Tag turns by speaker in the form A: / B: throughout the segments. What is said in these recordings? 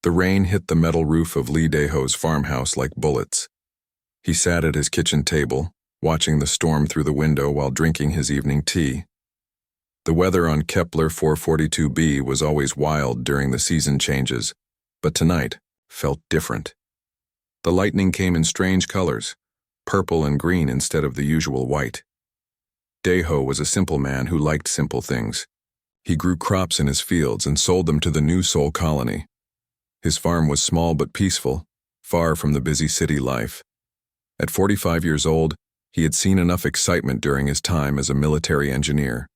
A: The rain hit the metal roof of Lee Daeho's farmhouse like bullets. He sat at his kitchen table, watching the storm through the window while drinking his evening tea. The weather on Kepler 442b was always wild during the season changes, but tonight felt different. The lightning came in strange colors, purple and green instead of the usual white. Daeho was a simple man who liked simple things. He grew crops in his fields and sold them to the New Soul colony. His farm was small but peaceful, far from the busy city life. At 45 years old, he had seen enough excitement during his time as a military engineer.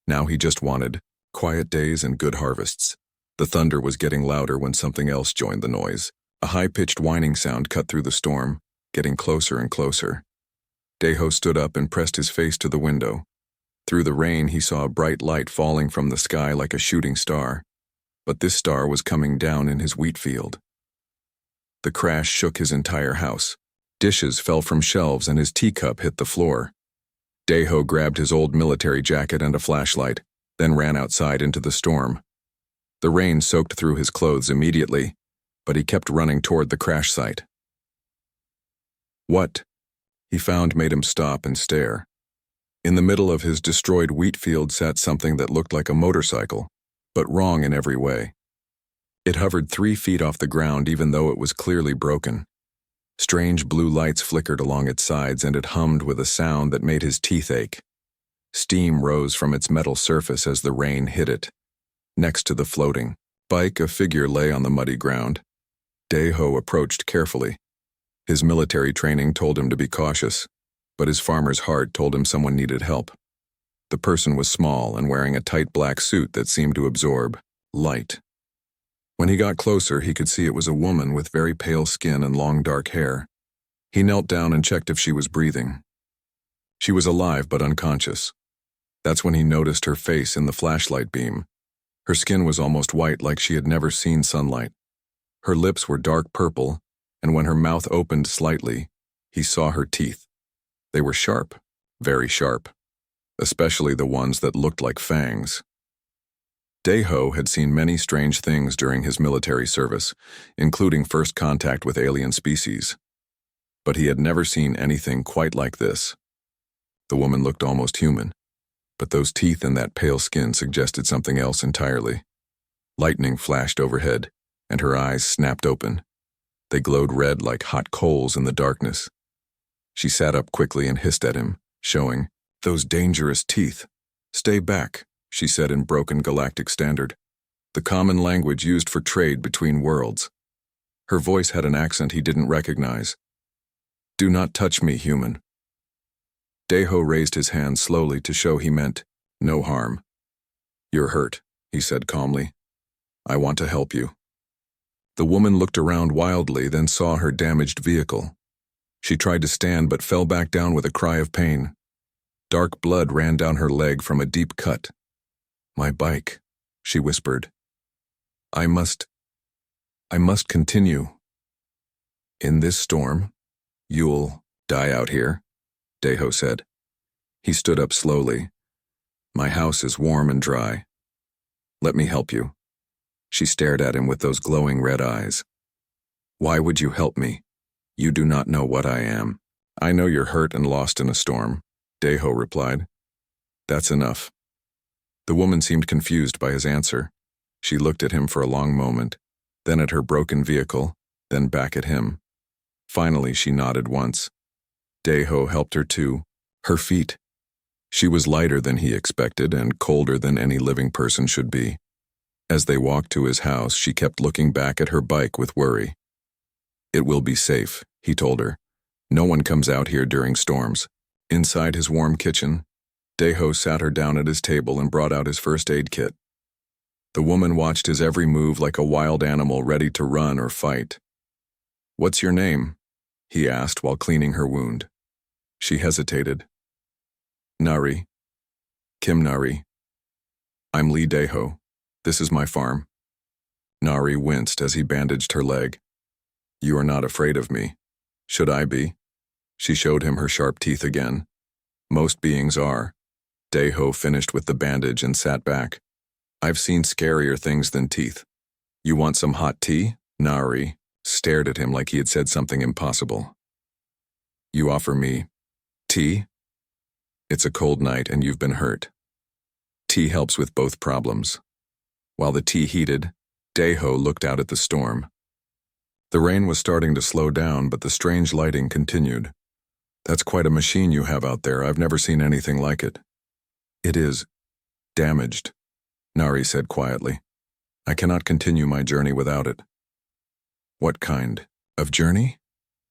A: Now he just wanted quiet days and good harvests. The thunder was getting louder when something else joined the noise. A high-pitched whining sound cut through the storm, getting closer and closer. Daeho stood up and pressed his face to the window. Through the rain, he saw a bright light falling from the sky like a shooting star. But this star was coming down in his wheat field. The crash shook his entire house. Dishes fell from shelves and his teacup hit the floor. Daeho grabbed his old military jacket and a flashlight, then ran outside into the storm. The rain soaked through his clothes immediately, but he kept running toward the crash site. What he found made him stop and stare. In the middle of his destroyed wheat field sat something that looked like a motorcycle, but wrong in every way. It hovered 3 feet off the ground even though it was clearly broken. Strange blue lights flickered along its sides and it hummed with a sound that made his teeth ache. Steam rose from its metal surface as the rain hit it. Next to the floating bike, a figure lay on the muddy ground. Daeho approached carefully. His military training told him to be cautious, but his farmer's heart told him someone needed help. The person was small and wearing a tight black suit that seemed to absorb light. When he got closer, he could see it was a woman with very pale skin and long dark hair. He knelt down and checked if she was breathing. She was alive but unconscious. That's when he noticed her face in the flashlight beam. Her skin was almost white, like she had never seen sunlight. Her lips were dark purple, and when her mouth opened slightly, he saw her teeth. They were sharp, very sharp, especially the ones that looked like fangs. Daeho had seen many strange things during his military service, including first contact with alien species. But he had never seen anything quite like this. The woman looked almost human, but those teeth and that pale skin suggested something else entirely. Lightning flashed overhead, and her eyes snapped open. They glowed red like hot coals in the darkness. She sat up quickly and hissed at him, showing, "Those dangerous teeth. Stay back," she said in broken galactic standard, the common language used for trade between worlds. Her voice had an accent he didn't recognize. "Do not touch me, human." Daeho raised his hand slowly to show he meant no harm. "You're hurt," he said calmly. "I want to help you." The woman looked around wildly, then saw her damaged vehicle. She tried to stand but fell back down with a cry of pain. Dark blood ran down her leg from a deep cut. "My bike," she whispered. I must continue. "In this storm, you'll die out here," Daeho said. He stood up slowly. "My house is warm and dry. Let me help you." She stared at him with those glowing red eyes. "Why would you help me? You do not know what I am." "I know you're hurt and lost in a storm," Daeho replied. "That's enough." The woman seemed confused by his answer. She looked at him for a long moment, then at her broken vehicle, then back at him. Finally, she nodded once. Daeho helped her to her feet. She was lighter than he expected and colder than any living person should be. As they walked to his house, she kept looking back at her bike with worry. "It will be safe," he told her. "No one comes out here during storms." Inside his warm kitchen, Daeho sat her down at his table and brought out his first aid kit. The woman watched his every move like a wild animal ready to run or fight. "What's your name?" he asked while cleaning her wound. She hesitated. "Nari. Kim Nari. I'm Lee Daeho. This is my farm." Nari winced as he bandaged her leg. "You are not afraid of me. Should I be?" She showed him her sharp teeth again. "Most beings are." Daeho finished with the bandage and sat back. "I've seen scarier things than teeth. You want some hot tea?" Nari stared at him like he had said something impossible. You offer me tea? It's a cold night and you've been hurt. Tea helps with both problems. While the tea heated, Daeho looked out at the storm. The rain was starting to slow down, but the strange lighting continued. That's quite a machine you have out there. I've never seen anything like it. It is damaged, Nari said quietly. I cannot continue my journey without it. What kind of journey?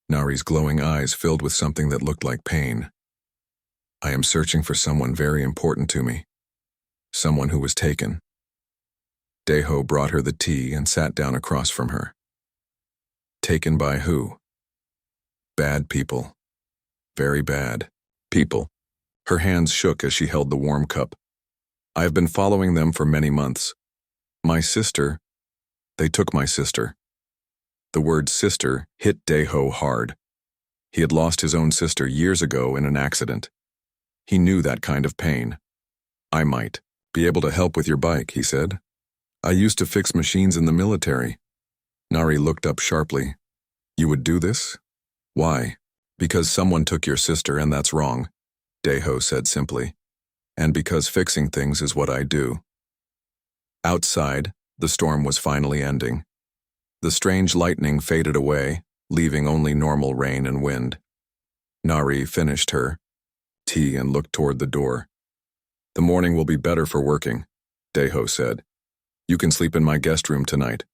A: Nari's glowing eyes filled with something that looked like pain. I am searching for someone very important to me. Someone who was taken. Daeho brought her the tea and sat down across from her. Taken by who? Bad people. Very bad people. Her hands shook as she held the warm cup. I have been following them for many months. My sister. They took my sister. The word sister hit Daeho hard. He had lost his own sister years ago in an accident. He knew that kind of pain. I might be able to help with your bike, he said. I used to fix machines in the military. Nari looked up sharply. You would do this? Why? Because someone took your sister and that's wrong, Daeho said simply. And because fixing things is what I do. Outside, the storm was finally ending. The strange lightning faded away, leaving only normal rain and wind. Nari finished her tea and looked toward the door. The morning will be better for working, Daeho said. You can sleep in my guest room tonight.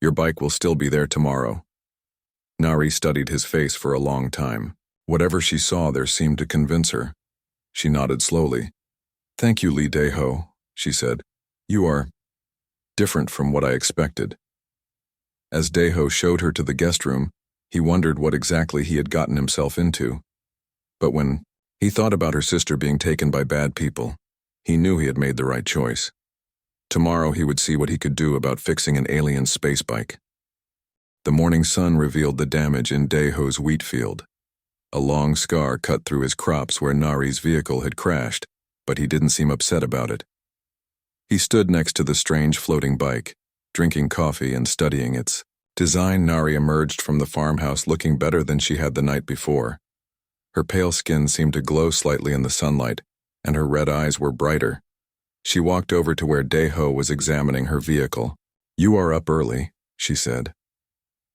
A: Your bike will still be there tomorrow. Nari studied his face for a long time. Whatever she saw there seemed to convince her. She nodded slowly. Thank you, Lee Daeho, she said. You are different from what I expected. As Daeho showed her to the guest room, he wondered what exactly he had gotten himself into. But when he thought about her sister being taken by bad people, he knew he had made the right choice. Tomorrow he would see what he could do about fixing an alien space bike. The morning sun revealed the damage in Daeho's wheat field. A long scar cut through his crops where Nari's vehicle had crashed, but he didn't seem upset about it. He stood next to the strange floating bike, drinking coffee and studying its design. Nari emerged from the farmhouse looking better than she had the night before. Her pale skin seemed to glow slightly in the sunlight, and her red eyes were brighter. She walked over to where Daeho was examining her vehicle. You are up early, she said.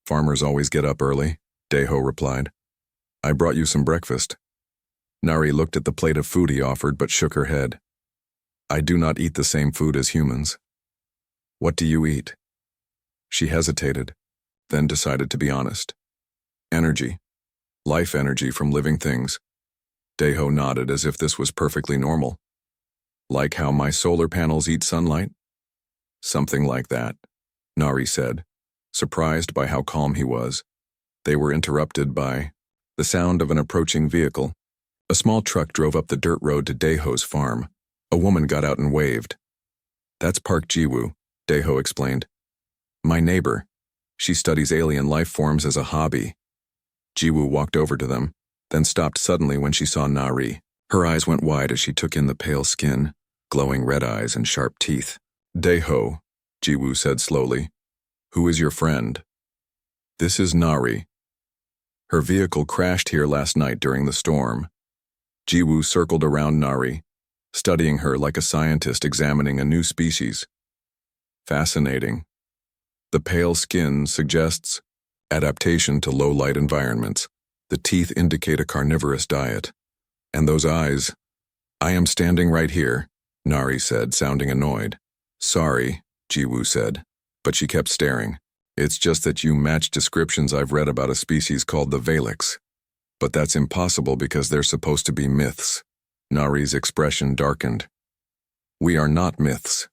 A: Farmers always get up early, Daeho replied. I brought you some breakfast. Nari looked at the plate of food he offered but shook her head. I do not eat the same food as humans. What do you eat? She hesitated, then decided to be honest. Energy. Life energy from living things. Daeho nodded as if this was perfectly normal. Like how my solar panels eat sunlight? Something like that, Nari said, surprised by how calm he was. They were interrupted by the sound of an approaching vehicle. A small truck drove up the dirt road to Daeho's farm. A woman got out and waved. That's Park Jiwoo, Daeho explained. My neighbor. She studies alien life forms as a hobby. Jiwoo walked over to them, then stopped suddenly when she saw Nari. Her eyes went wide as she took in the pale skin, glowing red eyes and sharp teeth. Daeho, Jiwoo said slowly. Who is your friend? This is Nari. Her vehicle crashed here last night during the storm. Jiwoo circled around Nari, studying her like a scientist examining a new species. Fascinating. The pale skin suggests adaptation to low-light environments. The teeth indicate a carnivorous diet. And those eyes. I am standing right here, Nari said, sounding annoyed. Sorry, Jiwoo said, but she kept staring. It's just that you match descriptions I've read about a species called the Valix. But that's impossible because they're supposed to be myths. Nari's expression darkened. We are not myths.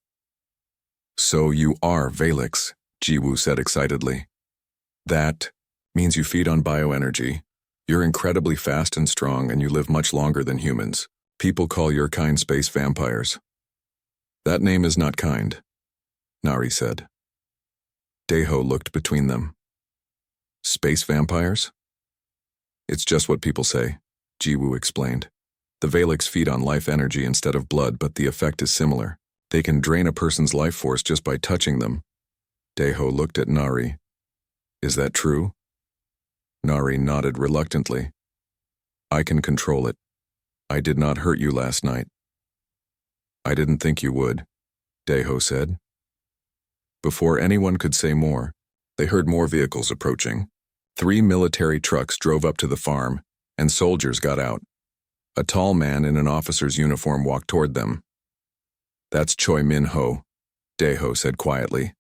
A: So you are Valix, Jiwoo said excitedly. That means you feed on bioenergy. You're incredibly fast and strong and you live much longer than humans. People call your kind space vampires. That name is not kind, Nari said. Daeho looked between them. Space vampires? It's just what people say, Jiwoo explained. The Valix feed on life energy instead of blood, but the effect is similar. They can drain a person's life force just by touching them. Daeho looked at Nari. Is that true? Nari nodded reluctantly. I can control it. I did not hurt you last night. I didn't think you would, Deho said. Before anyone could say more, they heard more vehicles approaching. 3 military trucks drove up to the farm, and soldiers got out. A tall man in an officer's uniform walked toward them. That's Choi Min-ho, Deho said quietly.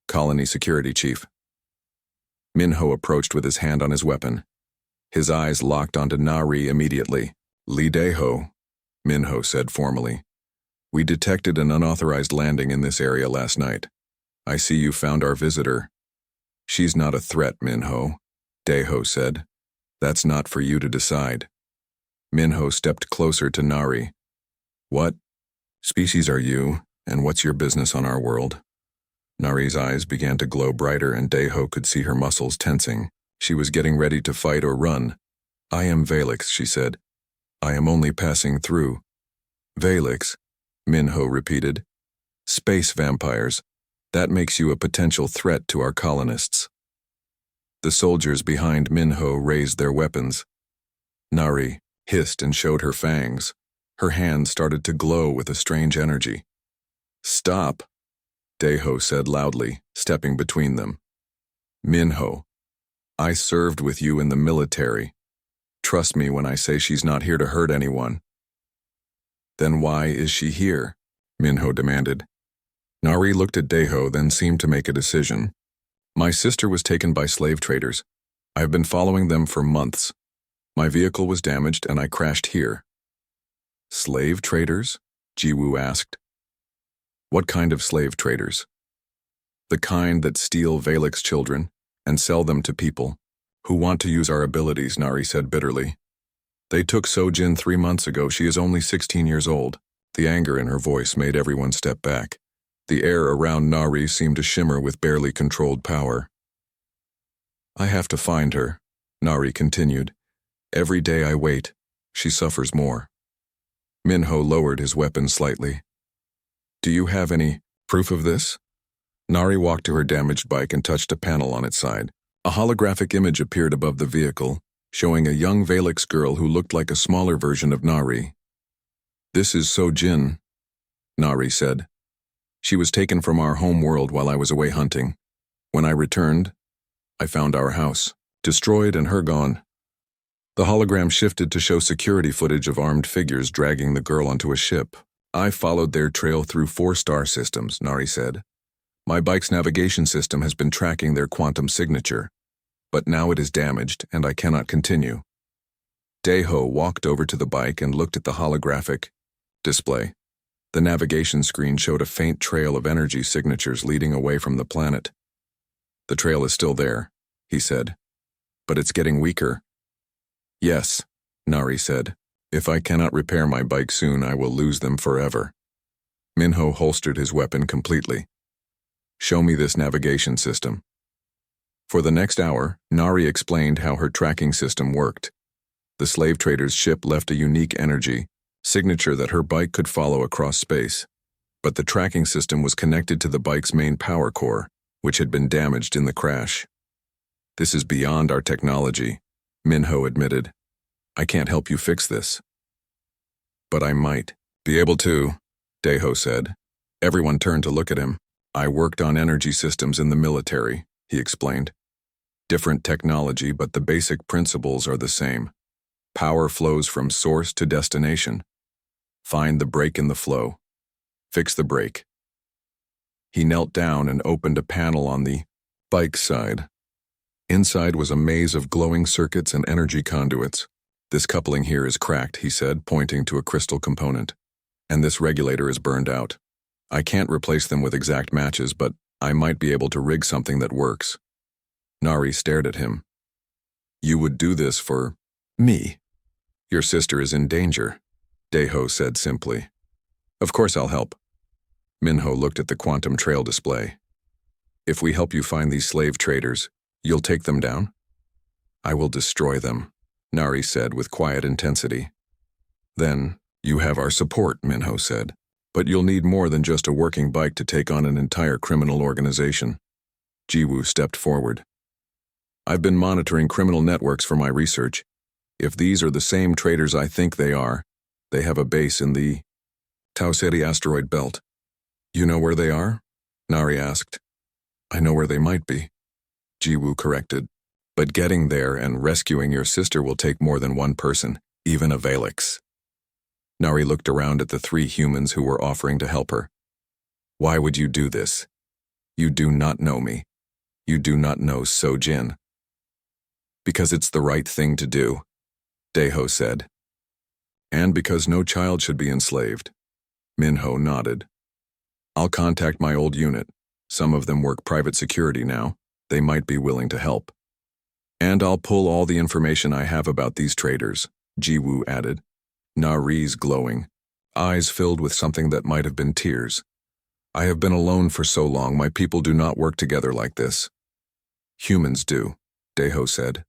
A: Colony Security Chief. Min-ho approached with his hand on his weapon. His eyes locked onto Nari immediately. Lee Deho, Min-ho said formally. We detected an unauthorized landing in this area last night. I see you found our visitor. She's not a threat, Min-ho, Deho said. That's not for you to decide. Min-ho stepped closer to Nari. What species are you, and what's your business on our world? Nari's eyes began to glow brighter and Deho could see her muscles tensing. She was getting ready to fight or run. I am Valix, she said. I am only passing through. Valix, Min-ho repeated. Space vampires. That makes you a potential threat to our colonists. The soldiers behind Min-ho raised their weapons. Nari hissed and showed her fangs. Her hands started to glow with a strange energy. Stop, Deho said loudly, stepping between them. Min-ho, I served with you in the military. Trust me when I say she's not here to hurt anyone. Then why is she here? Min-ho demanded. Nari looked at Deho, then seemed to make a decision. My sister was taken by slave traders. I have been following them for months. My vehicle was damaged and I crashed here. Slave traders? Jiwoo asked. What kind of slave traders? The kind that steal Valix children and sell them to people who want to use our abilities, Nari said bitterly. They took Sojin 3 months ago. She is only 16 years old. The anger in her voice made everyone step back. The air around Nari seemed to shimmer with barely controlled power. I have to find her, Nari continued. Every day I wait, she suffers more. Min-ho lowered his weapon slightly. Do you have any proof of this? Nari walked to her damaged bike and touched a panel on its side. A holographic image appeared above the vehicle, showing a young Valix girl who looked like a smaller version of Nari. This is Sojin, Nari said. She was taken from our home world while I was away hunting. When I returned, I found our house, destroyed and her gone. The hologram shifted to show security footage of armed figures dragging the girl onto a ship. I followed their trail through 4 star systems, Nari said. My bike's navigation system has been tracking their quantum signature, but now it is damaged and I cannot continue. Deho walked over to the bike and looked at the holographic display. The navigation screen showed a faint trail of energy signatures leading away from the planet. The trail is still there, he said, but it's getting weaker. Yes, Nari said. If I cannot repair my bike soon, I will lose them forever. Min-ho holstered his weapon completely. Show me this navigation system. For the next hour, Nari explained how her tracking system worked. The slave trader's ship left a unique energy signature that her bike could follow across space, but the tracking system was connected to the bike's main power core, which had been damaged in the crash. This is beyond our technology, Min-ho admitted. I can't help you fix this. But I might be able to, Deho said. Everyone turned to look at him. I worked on energy systems in the military, he explained. Different technology, but the basic principles are the same. Power flows from source to destination. Find the break in the flow. Fix the break. He knelt down and opened a panel on the bike side. Inside was a maze of glowing circuits and energy conduits. This coupling here is cracked, he said, pointing to a crystal component. And this regulator is burned out. I can't replace them with exact matches, but I might be able to rig something that works. Nari stared at him. You would do this for me. Your sister is in danger, Deho said simply. Of course I'll help. Min-ho looked at the quantum trail display. If we help you find these slave traders, you'll take them down? I will destroy them, Nari said with quiet intensity. Then, you have our support, Min-ho said. But you'll need more than just a working bike to take on an entire criminal organization. Jiwoo stepped forward. I've been monitoring criminal networks for my research. If these are the same traders I think they are, they have a base in the Tau Ceti asteroid belt. You know where they are? Nari asked. I know where they might be, Jiwoo corrected. But getting there and rescuing your sister will take more than one person, even a Valix. Nari looked around at the 3 humans who were offering to help her. Why would you do this? You do not know me. You do not know Sojin. Because it's the right thing to do, Daeho said. And because no child should be enslaved. Minho nodded. I'll contact my old unit. Some of them work private security now. They might be willing to help. And I'll pull all the information I have about these traders, Jiwoo added. Nari's glowing, eyes filled with something that might have been tears. I have been alone for so long, my people do not work together like this. Humans do, Daeho said.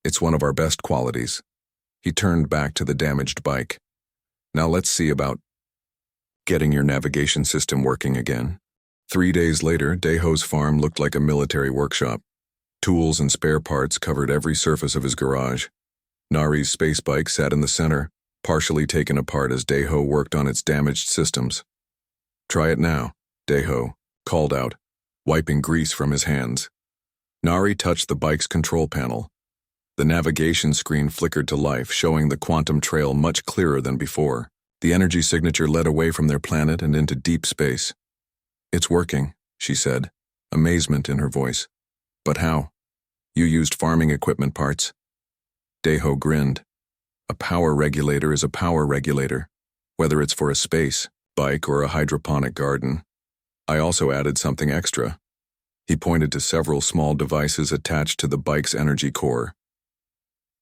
A: It's one of our best qualities. He turned back to the damaged bike. Now let's see about getting your navigation system working again. 3 days later, Daeho's farm looked like a military workshop. Tools and spare parts covered every surface of his garage. Nari's space bike sat in the center, partially taken apart as Daeho worked on its damaged systems. Try it now, Daeho called out, wiping grease from his hands. Nari touched the bike's control panel. The navigation screen flickered to life, showing the quantum trail much clearer than before. The energy signature led away from their planet and into deep space. It's working, she said, amazement in her voice. But how? You used farming equipment parts. Daeho grinned. A power regulator is a power regulator, whether it's for a space, bike, or a hydroponic garden. I also added something extra. He pointed to several small devices attached to the bike's energy core.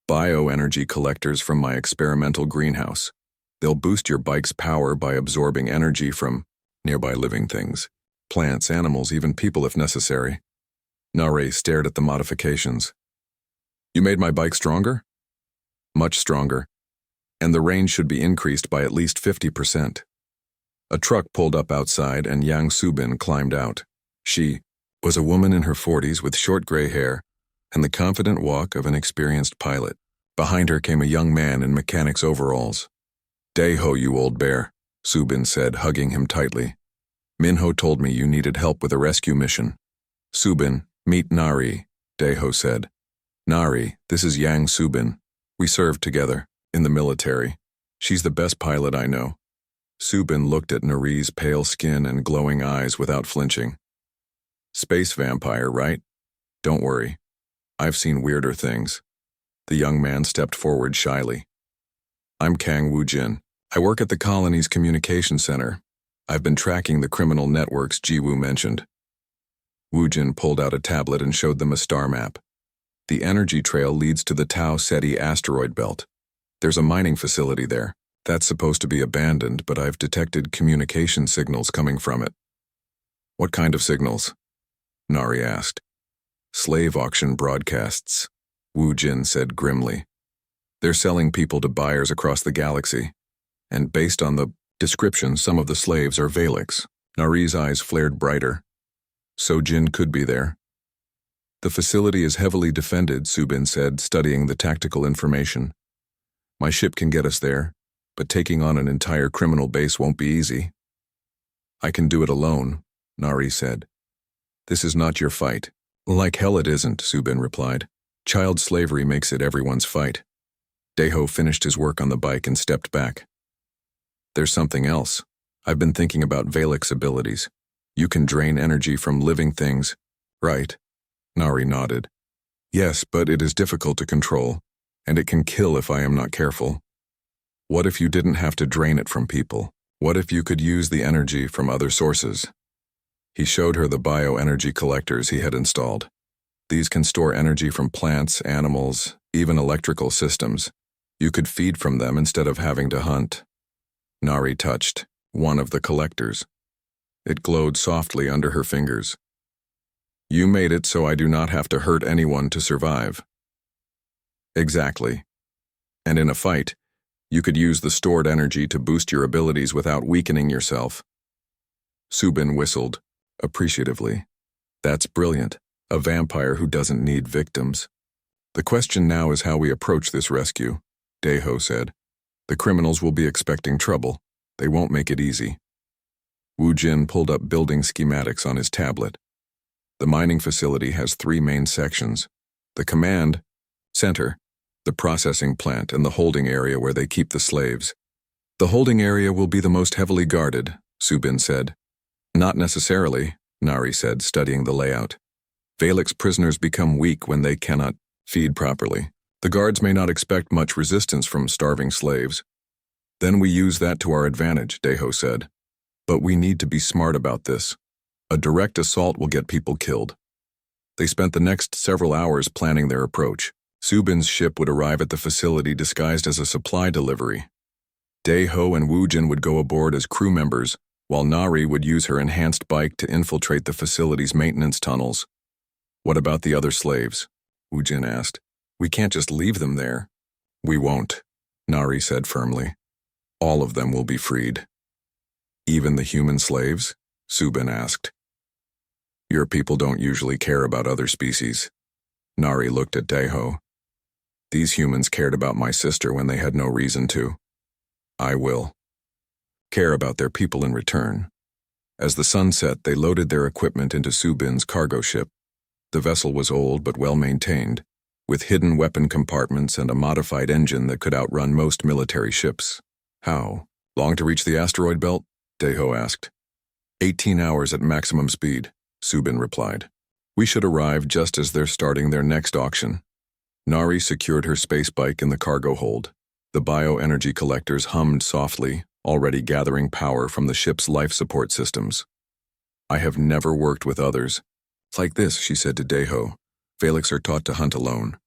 A: Bioenergy collectors from my experimental greenhouse. They'll boost your bike's power by absorbing energy from nearby living things, plants, animals, even people if necessary. Nare stared at the modifications. You made my bike stronger? Much stronger. And the range should be increased by at least 50%. A truck pulled up outside and Yang Subin climbed out. She was a woman in her 40s with short gray hair and the confident walk of an experienced pilot. Behind her came a young man in mechanic's overalls. Daeho, you old bear, Subin said, hugging him tightly. Minho told me you needed help with a rescue mission. Subin, meet Nari, Daeho said. Nari, this is Yang Subin. We served together, in the military. She's the best pilot I know. Subin looked at Nari's pale skin and glowing eyes without flinching. Space vampire, right? Don't worry. I've seen weirder things. The young man stepped forward shyly. I'm Kang Woo-jin. I work at the colony's communication center. I've been tracking the criminal networks Jiwoo mentioned. Woo-jin pulled out a tablet and showed them a star map. The energy trail leads to the Tau Ceti asteroid belt. There's a mining facility there. That's supposed to be abandoned, but I've detected communication signals coming from it. What kind of signals? Nari asked. Slave auction broadcasts, Woo-jin said grimly. They're selling people to buyers across the galaxy. And based on the description, some of the slaves are Valix. Nari's eyes flared brighter. Sojin could be there. The facility is heavily defended, Subin said, studying the tactical information. My ship can get us there, but taking on an entire criminal base won't be easy. I can do it alone, Nari said. This is not your fight. Like hell it isn't, Subin replied. Child slavery makes it everyone's fight. Daeho finished his work on the bike and stepped back. There's something else. I've been thinking about Valix abilities. You can drain energy from living things. Right. Nari nodded. Yes, but it is difficult to control, and it can kill if I am not careful. What if you didn't have to drain it from people? What if you could use the energy from other sources? He showed her the bioenergy collectors he had installed. These can store energy from plants, animals, even electrical systems. You could feed from them instead of having to hunt. Nari touched one of the collectors. It glowed softly under her fingers. You made it so I do not have to hurt anyone to survive. Exactly. And in a fight, you could use the stored energy to boost your abilities without weakening yourself. Subin whistled, appreciatively. That's brilliant. A vampire who doesn't need victims. The question now is how we approach this rescue, Daeho said. The criminals will be expecting trouble. They won't make it easy. Wu Jin pulled up building schematics on his tablet. The mining facility has 3 main sections: the command center, the processing plant, and the holding area where they keep the slaves. The holding area will be the most heavily guarded, Subin said. Not necessarily, Nari said, studying the layout. Valix prisoners become weak when they cannot feed properly. The guards may not expect much resistance from starving slaves. Then we use that to our advantage, Daeho said. But we need to be smart about this. A direct assault will get people killed. They spent the next several hours planning their approach. Subin's ship would arrive at the facility disguised as a supply delivery. Daeho and Wu Jin would go aboard as crew members, while Nari would use her enhanced bike to infiltrate the facility's maintenance tunnels. What about the other slaves? Wu Jin asked. We can't just leave them there. We won't, Nari said firmly. All of them will be freed. Even the human slaves? Subin asked. Your people don't usually care about other species. Nari looked at Daeho. These humans cared about my sister when they had no reason to. I will care about their people in return. As the sun set, they loaded their equipment into Subin's cargo ship. The vessel was old but well-maintained, with hidden weapon compartments and a modified engine that could outrun most military ships. How long to reach the asteroid belt? Daeho asked. 18 hours at maximum speed, Subin replied. We should arrive just as they're starting their next auction. Nari secured her space bike in the cargo hold. The bioenergy collectors hummed softly, already gathering power from the ship's life support systems. I have never worked with others. It's like this, she said to Daeho. Valix are taught to hunt alone.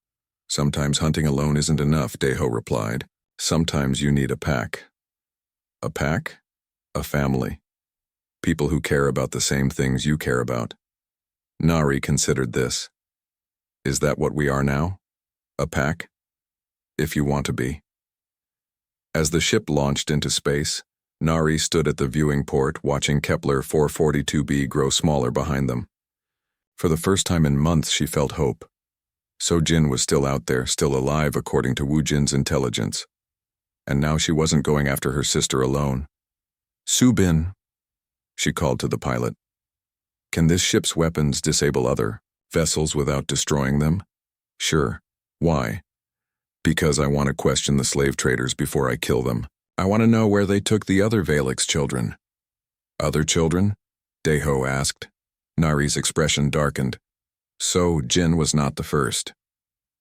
A: Sometimes hunting alone isn't enough, Daeho replied. Sometimes you need a pack. A pack? A family. People who care about the same things you care about. Nari considered this. Is that what we are now? A pack? If you want to be. As the ship launched into space, Nari stood at the viewing port watching Kepler 442b grow smaller behind them. For the first time in months, she felt hope. So Jin was still out there, still alive according to Wu Jin's intelligence. And now she wasn't going after her sister alone. Subin, she called to the pilot. Can this ship's weapons disable other vessels without destroying them? Sure. Why? Because I want to question the slave traders before I kill them. I want to know where they took the other Valix children. Other children? Daeho asked. Nari's expression darkened. So Jin was not the first.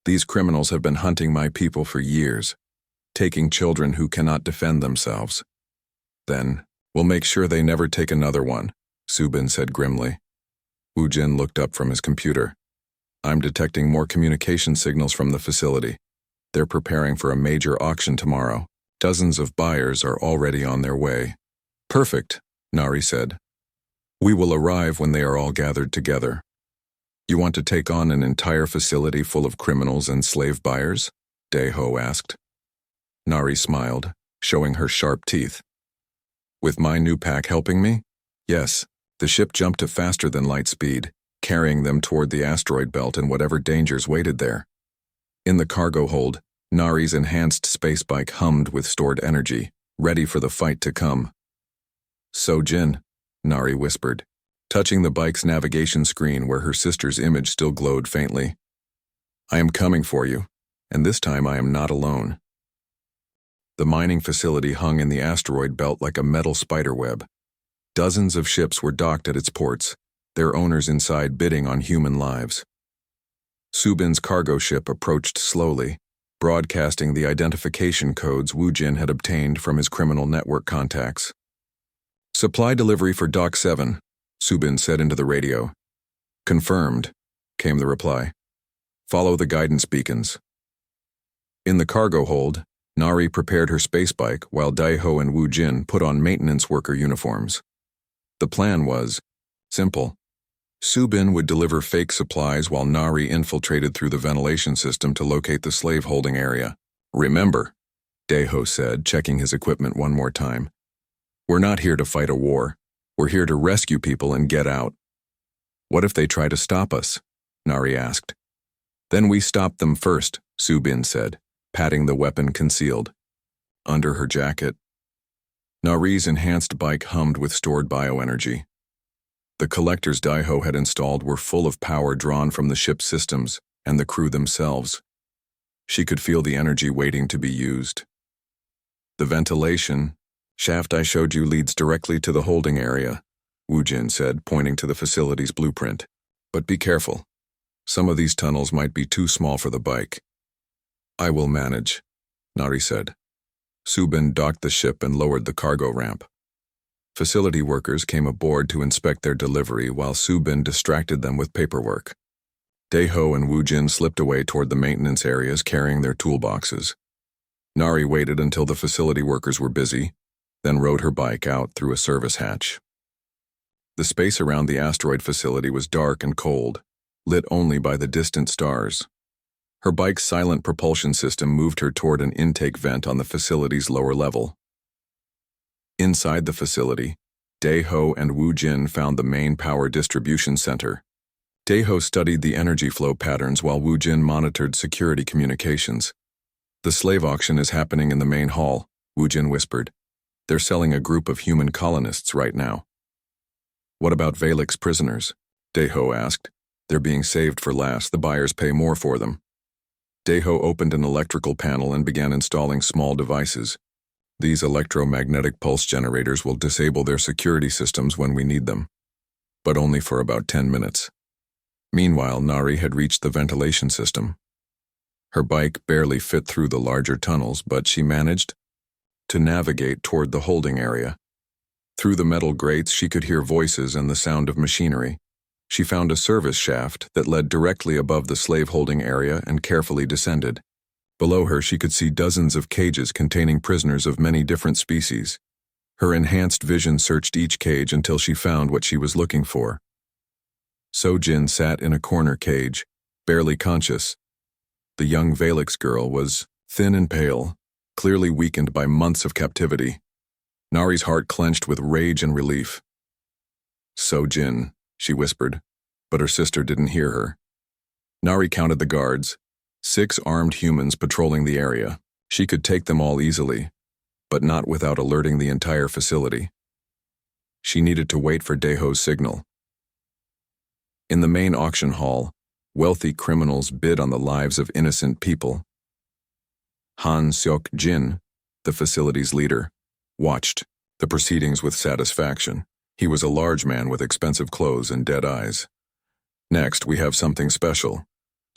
A: These criminals have been hunting my people for years, taking children who cannot defend themselves. Then, we'll make sure they never take another one, Subin said grimly. Wu Jin looked up from his computer. I'm detecting more communication signals from the facility. They're preparing for a major auction tomorrow. Dozens of buyers are already on their way. Perfect, Nari said. We will arrive when they are all gathered together. You want to take on an entire facility full of criminals and slave buyers? Daeho asked. Nari smiled, showing her sharp teeth. With my new pack helping me? Yes. The ship jumped to faster than light speed, carrying them toward the asteroid belt and whatever dangers waited there. In the cargo hold, Nari's enhanced space bike hummed with stored energy, ready for the fight to come. So Jin, Nari whispered, touching the bike's navigation screen where her sister's image still glowed faintly. I am coming for you, and this time I am not alone. The mining facility hung in the asteroid belt like a metal spiderweb. Dozens of ships were docked at its ports, their owners inside bidding on human lives. Subin's cargo ship approached slowly, broadcasting the identification codes Wu Jin had obtained from his criminal network contacts. Supply delivery for Dock 7, Subin said into the radio. Confirmed, came the reply. Follow the guidance beacons. In the cargo hold, Nari prepared her space bike while Daeho and Wu Jin put on maintenance worker uniforms. The plan was simple. Subin would deliver fake supplies while Nari infiltrated through the ventilation system to locate the slave-holding area. Remember, Daeho said, checking his equipment one more time. We're not here to fight a war. We're here to rescue people and get out. What if they try to stop us? Nari asked. Then we stopped them first, Subin said, patting the weapon concealed under her jacket. Nari's enhanced bike hummed with stored bioenergy. The collectors Daiho had installed were full of power drawn from the ship's systems and the crew themselves. She could feel the energy waiting to be used. The ventilation shaft I showed you leads directly to the holding area, Woojin said, pointing to the facility's blueprint. But be careful. Some of these tunnels might be too small for the bike. I will manage, Nari said. Subin docked the ship and lowered the cargo ramp. Facility workers came aboard to inspect their delivery while Subin distracted them with paperwork. Daiho and Woojin slipped away toward the maintenance areas carrying their toolboxes. Nari waited until the facility workers were busy, then rode her bike out through a service hatch. The space around the asteroid facility was dark and cold, lit only by the distant stars. Her bike's silent propulsion system moved her toward an intake vent on the facility's lower level. Inside the facility, Daiho and Woojin found the main power distribution center. Daiho studied the energy flow patterns while Woojin monitored security communications. The slave auction is happening in the main hall, Woojin whispered. They're selling a group of human colonists right now. What about Valek's prisoners? Daiho asked. They're being saved for last. The buyers pay more for them. Daiho opened an electrical panel and began installing small devices. These electromagnetic pulse generators will disable their security systems when we need them, but only for about 10 minutes. Meanwhile, Nari had reached the ventilation system. Her bike barely fit through the larger tunnels, but she managed to navigate toward the holding area. Through the metal grates, she could hear voices and the sound of machinery. She found a service shaft that led directly above the slave-holding area and carefully descended. Below her, she could see dozens of cages containing prisoners of many different species. Her enhanced vision searched each cage until she found what she was looking for. Sojin sat in a corner cage, barely conscious. The young Valek's girl was thin and pale, clearly weakened by months of captivity. Nari's heart clenched with rage and relief. Sojin, she whispered, but her sister didn't hear her. Nari counted the guards, 6 armed humans patrolling the area. She could take them all easily, but not without alerting the entire facility. She needed to wait for Daiho's signal. In the main auction hall, wealthy criminals bid on the lives of innocent people. Han Seok-jin, the facility's leader, watched the proceedings with satisfaction. He was a large man with expensive clothes and dead eyes. Next, we have something special,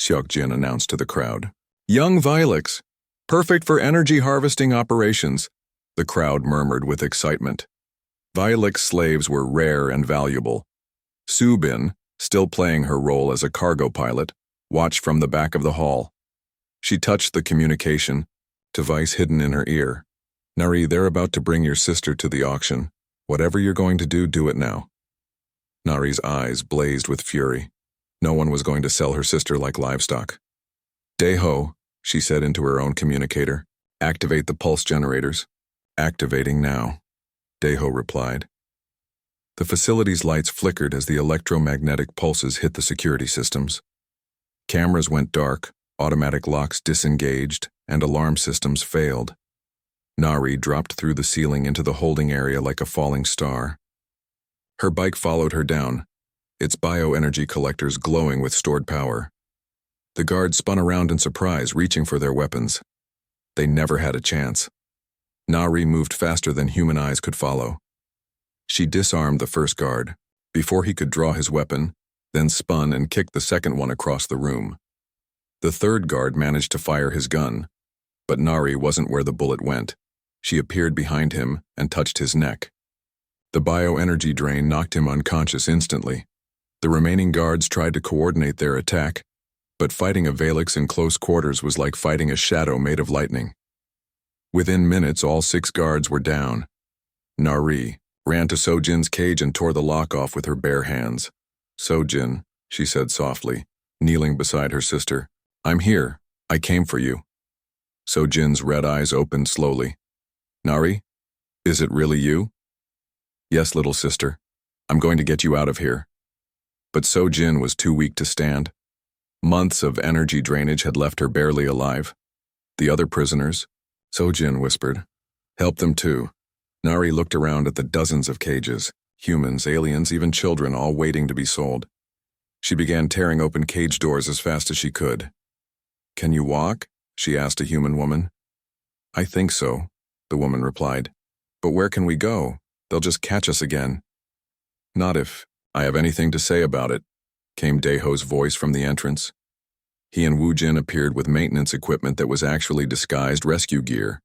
A: Seok-jin announced to the crowd. Young Valeks, perfect for energy harvesting operations, the crowd murmured with excitement. Valek's slaves were rare and valuable. Subin, still playing her role as a cargo pilot, watched from the back of the hall. She touched the communication device hidden in her ear. Nari, they're about to bring your sister to the auction. Whatever you're going to do it now. Nari's eyes blazed with fury. No one was going to sell her sister like livestock. Daiho, she said into her own communicator, activate the pulse generators. Activating now, Daiho replied. The facility's lights flickered as the electromagnetic pulses hit the security systems. Cameras went dark, automatic locks disengaged, and alarm systems failed. Nari dropped through the ceiling into the holding area like a falling star. Her bike followed her down, its bioenergy collectors glowing with stored power. The guards spun around in surprise, reaching for their weapons. They never had a chance. Nari moved faster than human eyes could follow. She disarmed the first guard, before he could draw his weapon, then spun and kicked the second one across the room. The third guard managed to fire his gun, but Nari wasn't where the bullet went. She appeared behind him and touched his neck. The bioenergy drain knocked him unconscious instantly. The remaining guards tried to coordinate their attack, but fighting a Valeks in close quarters was like fighting a shadow made of lightning. Within minutes, all 6 guards were down. Nari ran to Sojin's cage and tore the lock off with her bare hands. Sojin, she said softly, kneeling beside her sister. I'm here. I came for you. Sojin's red eyes opened slowly. Nari, is it really you? Yes, little sister. I'm going to get you out of here. But Sojin was too weak to stand. Months of energy drainage had left her barely alive. The other prisoners, Sojin whispered, help them too. Nari looked around at the dozens of cages, humans, aliens, even children, all waiting to be sold. She began tearing open cage doors as fast as she could. Can you walk? She asked a human woman. I think so, the woman replied. But where can we go? They'll just catch us again. Not if I have anything to say about it, came Daeho's voice from the entrance. He and Woojin appeared with maintenance equipment that was actually disguised rescue gear.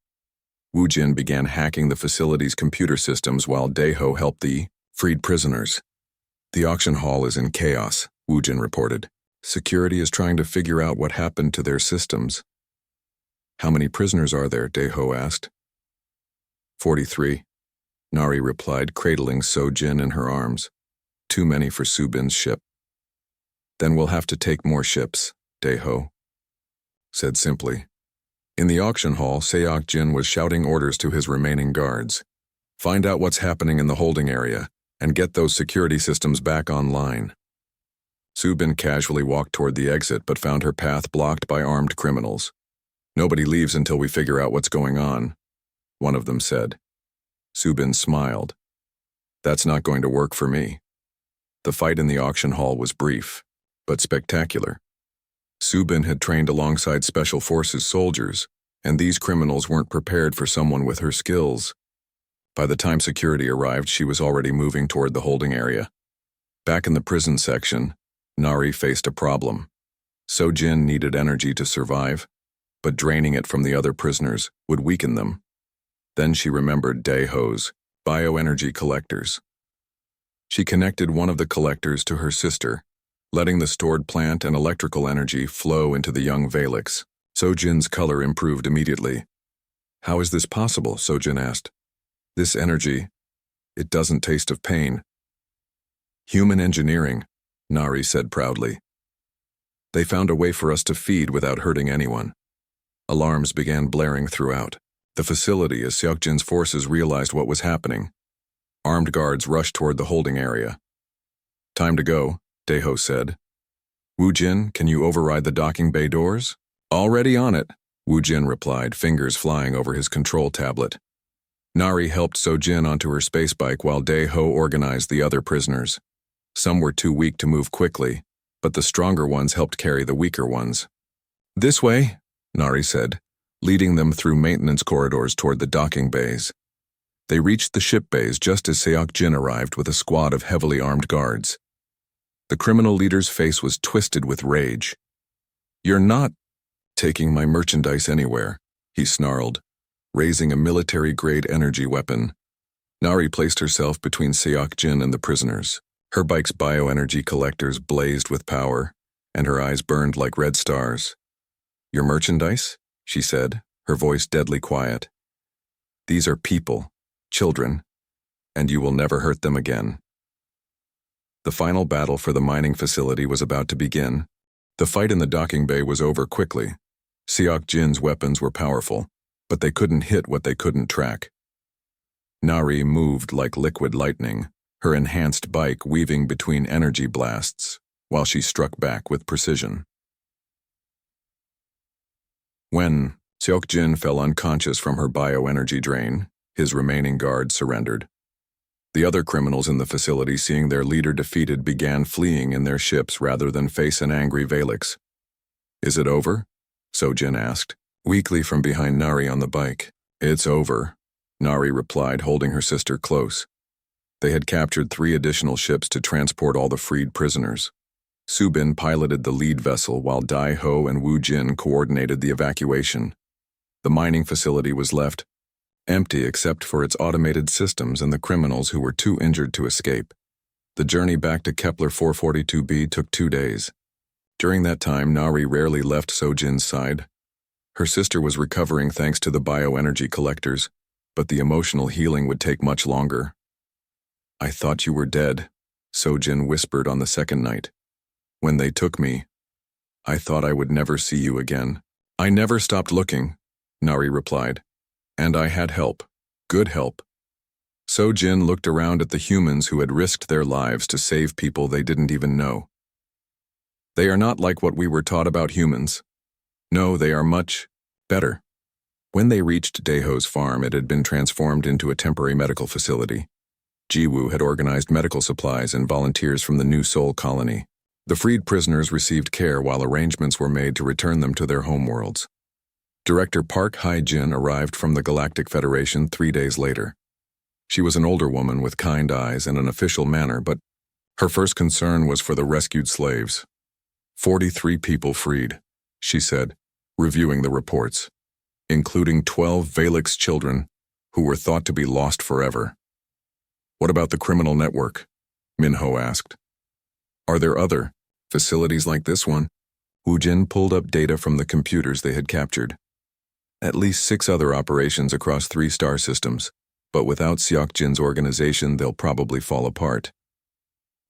A: Woojin began hacking the facility's computer systems while Daeho helped the freed prisoners. The auction hall is in chaos, Woojin reported. Security is trying to figure out what happened to their systems. How many prisoners are there? Daeho asked. 43. Nari replied, cradling Sojin in her arms. Too many for Subin's ship. Then we'll have to take more ships, Daeho said simply. In the auction hall, Seok-jin was shouting orders to his remaining guards. Find out what's happening in the holding area, and get those security systems back online. Subin casually walked toward the exit but found her path blocked by armed criminals. Nobody leaves until we figure out what's going on, one of them said. Subin smiled. That's not going to work for me. The fight in the auction hall was brief, but spectacular. Subin had trained alongside Special Forces soldiers, and these criminals weren't prepared for someone with her skills. By the time security arrived, she was already moving toward the holding area. Back in the prison section, Nari faced a problem. Sojin needed energy to survive, but draining it from the other prisoners would weaken them. Then she remembered Daeho's bioenergy collectors. She connected one of the collectors to her sister, letting the stored plant and electrical energy flow into the young Valix. Sojin's color improved immediately. How is this possible? Sojin asked. This energy, it doesn't taste of pain. Human engineering, Nari said proudly. They found a way for us to feed without hurting anyone. Alarms began blaring throughout the facility as Seok-jin's forces realized what was happening. Armed guards rushed toward the holding area. Time to go, Daeho said. Woojin, can you override the docking bay doors? Already on it, Woojin replied, fingers flying over his control tablet. Nari helped Sojin onto her space bike while Daeho organized the other prisoners. Some were too weak to move quickly, but the stronger ones helped carry the weaker ones. This way, Nari said, leading them through maintenance corridors toward the docking bays. They reached the ship bays just as Seok-jin arrived with a squad of heavily armed guards. The criminal leader's face was twisted with rage. You're not taking my merchandise anywhere, he snarled, raising a military-grade energy weapon. Nari placed herself between Seok-jin and the prisoners. Her bike's bioenergy collectors blazed with power, and her eyes burned like red stars. Your merchandise? She said, her voice deadly quiet. These are people, children, and you will never hurt them again. The final battle for the mining facility was about to begin. The fight in the docking bay was over quickly. Seok-jin's weapons were powerful, but they couldn't hit what they couldn't track. Nari moved like liquid lightning, her enhanced bike weaving between energy blasts, while she struck back with precision. When Seok-jin fell unconscious from her bioenergy drain, his remaining guards surrendered. The other criminals in the facility, seeing their leader defeated, began fleeing in their ships rather than face an angry Valix. Is it over? Sojin asked, weakly from behind Nari on the bike. It's over, Nari replied, holding her sister close. They had captured 3 additional ships to transport all the freed prisoners. Subin piloted the lead vessel while Daeho and Woojin coordinated the evacuation. The mining facility was left empty except for its automated systems and the criminals who were too injured to escape. The journey back to Kepler 442b took 2 days. During that time, Nari rarely left Sojin's side. Her sister was recovering thanks to the bioenergy collectors, but the emotional healing would take much longer. I thought you were dead, Sojin whispered on the second night. When they took me, I thought I would never see you again. I never stopped looking, Nari replied. And I had help. Good help. Sojin looked around at the humans who had risked their lives to save people they didn't even know. They are not like what we were taught about humans. No, they are much better. When they reached Daeho's farm, it had been transformed into a temporary medical facility. Jiwoo had organized medical supplies and volunteers from the new Seoul colony. The freed prisoners received care while arrangements were made to return them to their homeworlds. Director Park Hae-jin arrived from the Galactic Federation 3 days later. She was an older woman with kind eyes and an official manner, but her first concern was for the rescued slaves. 43 people freed, she said, reviewing the reports, including 12 Valix children who were thought to be lost forever. What about the criminal network? Minho asked. Are there other facilities like this one? Woo-jin pulled up data from the computers they had captured. At least 6 other operations across 3 star systems, but without Seokjin's organization, they'll probably fall apart.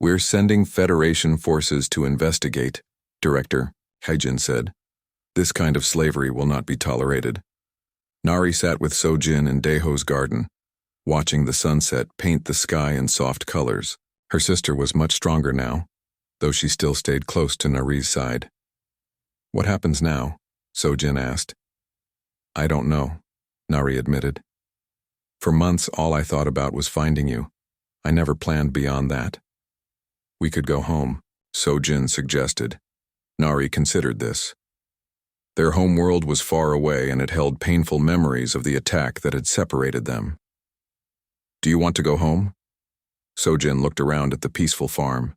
A: We're sending Federation forces to investigate, Director Hae-jin said. This kind of slavery will not be tolerated. Nari sat with Sojin in Daeho's garden, watching the sunset paint the sky in soft colors. Her sister was much stronger now, though she still stayed close to Nari's side. What happens now? Sojin asked. I don't know, Nari admitted. For months, all I thought about was finding you. I never planned beyond that. We could go home, Sojin suggested. Nari considered this. Their homeworld was far away and it held painful memories of the attack that had separated them. Do you want to go home? Sojin looked around at the peaceful farm.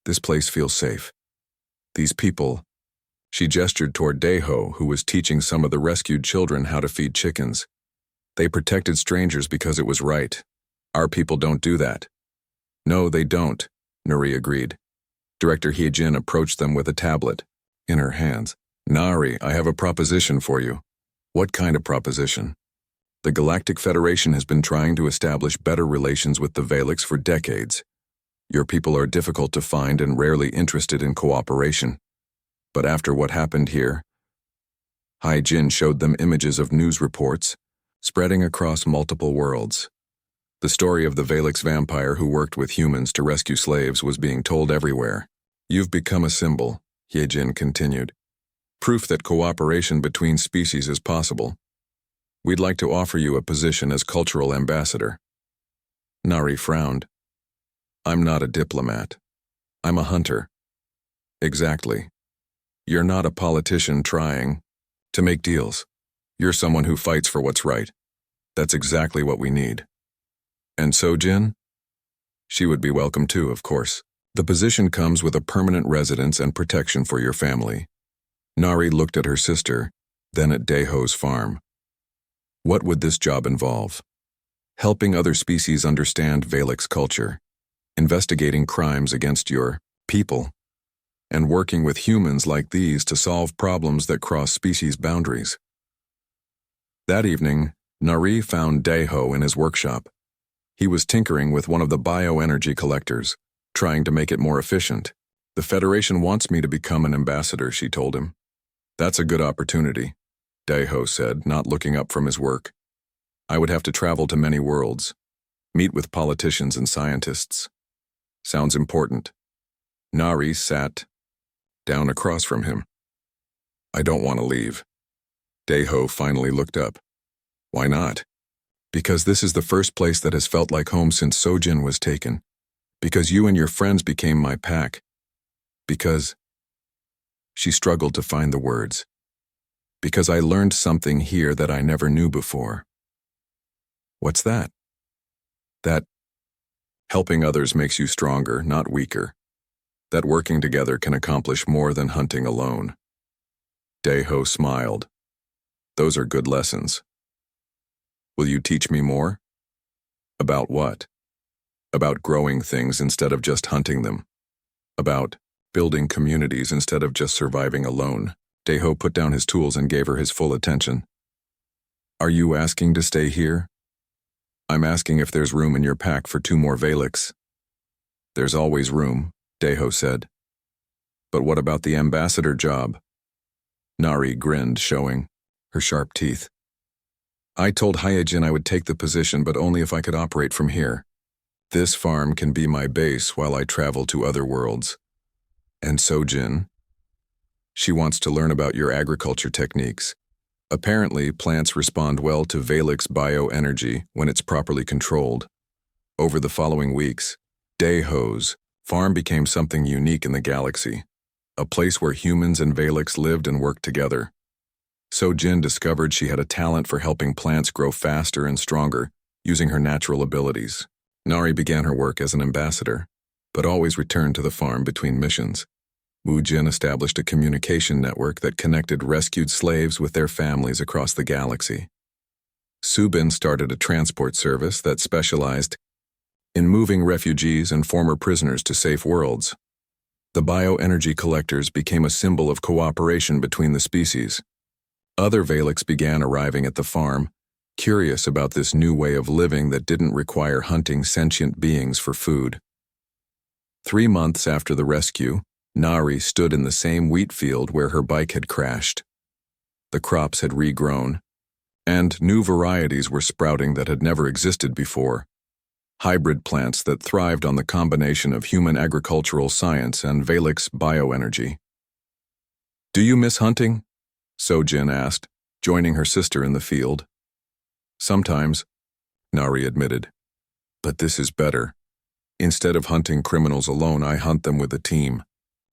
A: This place feels safe. These people... She gestured toward Daeho, who was teaching some of the rescued children how to feed chickens. They protected strangers because it was right. Our people don't do that. No, they don't, Nari agreed. Director Hae-jin approached them with a tablet in her hands. Nari, I have a proposition for you. What kind of proposition? The Galactic Federation has been trying to establish better relations with the Valix for decades. Your people are difficult to find and rarely interested in cooperation. But after what happened here, Hae-jin showed them images of news reports spreading across multiple worlds. The story of the Valix vampire who worked with humans to rescue slaves was being told everywhere. You've become a symbol, Hae-jin continued. Proof that cooperation between species is possible. We'd like to offer you a position as cultural ambassador. Nari frowned. I'm not a diplomat. I'm a hunter. Exactly. You're not a politician trying to make deals. You're someone who fights for what's right. That's exactly what we need. And Sojin? She would be welcome too, of course. The position comes with a permanent residence and protection for your family. Nari looked at her sister, then at Daeho's farm. What would this job involve? Helping other species understand Valix culture, investigating crimes against your people, and working with humans like these to solve problems that cross species boundaries. That evening, Nari found Daeho in his workshop. He was tinkering with one of the bioenergy collectors, trying to make it more efficient. The Federation wants me to become an ambassador, she told him. That's a good opportunity, Daeho said, not looking up from his work. I would have to travel to many worlds, meet with politicians and scientists. Sounds important. Nari sat down across from him. I don't want to leave. Daeho finally looked up. Why not? Because this is the first place that has felt like home since Sojin was taken. Because you and your friends became my pack. Because... She struggled to find the words. Because I learned something here that I never knew before. What's that? That helping others makes you stronger, not weaker. That working together can accomplish more than hunting alone. Daeho smiled. Those are good lessons. Will you teach me more? About what? About growing things instead of just hunting them. About building communities instead of just surviving alone. Daeho put down his tools and gave her his full attention. Are you asking to stay here? I'm asking if there's room in your pack for 2 more Valix. There's always room, Daeho said. But what about the ambassador job? Nari grinned, showing her sharp teeth. I told Hae-jin I would take the position, but only if I could operate from here. This farm can be my base while I travel to other worlds. And Sojin, she wants to learn about your agriculture techniques. Apparently, plants respond well to Valix bioenergy when it's properly controlled. Over the following weeks, Daeho's farm became something unique in the galaxy, a place where humans and Valix lived and worked together. Sojin discovered she had a talent for helping plants grow faster and stronger using her natural abilities. Nari began her work as an ambassador, but always returned to the farm between missions. Wu Jin established a communication network that connected rescued slaves with their families across the galaxy. Subin started a transport service that specialized in moving refugees and former prisoners to safe worlds. The bioenergy collectors became a symbol of cooperation between the species. Other Valix began arriving at the farm, curious about this new way of living that didn't require hunting sentient beings for food. 3 months after the rescue, Nari stood in the same wheat field where her bike had crashed. The crops had regrown, and new varieties were sprouting that had never existed before. Hybrid plants that thrived on the combination of human agricultural science and Valix bioenergy. "Do you miss hunting?" Sojin asked, joining her sister in the field. "Sometimes," Nari admitted. "But this is better. Instead of hunting criminals alone, I hunt them with a team.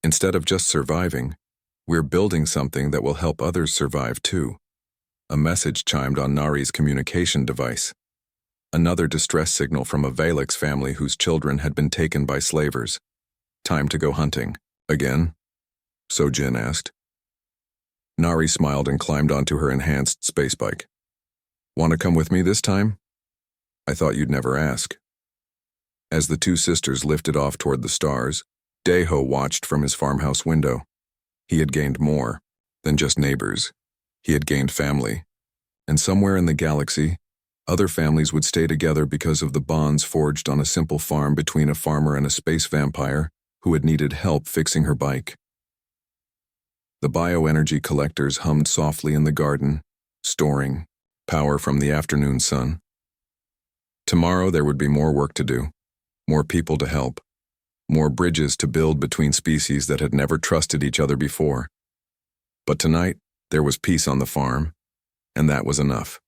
A: Instead of just surviving, we're building something that will help others survive too." A message chimed on Nari's communication device. Another distress signal from a Valix family whose children had been taken by slavers. "Time to go hunting." "Again?" Sojin asked. Nari smiled and climbed onto her enhanced space bike. "Want to come with me this time?" "I thought you'd never ask." As the two sisters lifted off toward the stars, Daeho watched from his farmhouse window. He had gained more than just neighbors. He had gained family. And somewhere in the galaxy, other families would stay together because of the bonds forged on a simple farm between a farmer and a space vampire who had needed help fixing her bike. The bioenergy collectors hummed softly in the garden, storing power from the afternoon sun. Tomorrow there would be more work to do, more people to help, more bridges to build between species that had never trusted each other before. But tonight, there was peace on the farm, and that was enough.